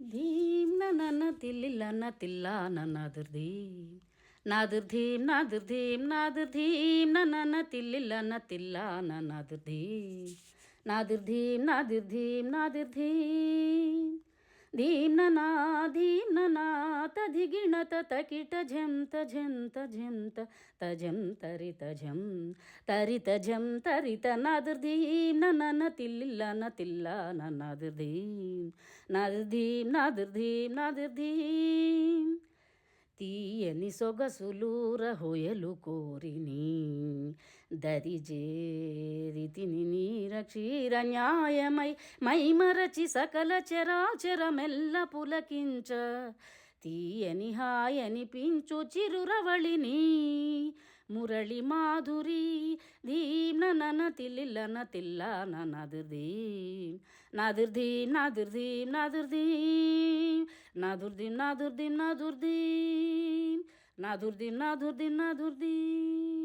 ధీం నన్న తిల్లిల్లన్న తిల్లాన నాదుర్ధీం నాదుర్ధీం నాదుర్ధీం నాదుర్ధీం నన్న తిల్లిల్లన్న తిల్లాన నాదుర్ధీం నాదుర్ధీం నాదుర్ధీం నాదుర్ధీం ధీం ననా తధిగిణత తకిట ఝంత ఝంత ఝంత తజం తరిత ఝం తరిత ఝం తరిత నాదుర్ధీం నన్న తిల్లిల్లన తిల్లాన నాదుర్ధీం నాదుర్ధీం నాదుర్ధీం నాదుర్ధీం తీయని సొగసులూర హొయలు కోరిని దరిజేరితిని నీర క్షీర న్యాయమై మైమరచి సకల చరాచరమెల్ల పులకించ తీయని హాయనిపించు చిరురవళిని మురళి మాధురి ధీం నన తిల్లిల్లన తిల్లాన నాదుర్ధీం నాదుర్ధీం నాదుర్ధీం నాదుర్ధీం నాదుర్ధీం నాదుర్ధీం నాదుర్ధీం నాదుర్ధీం నాదుర్ధీం నాదుర్ధీం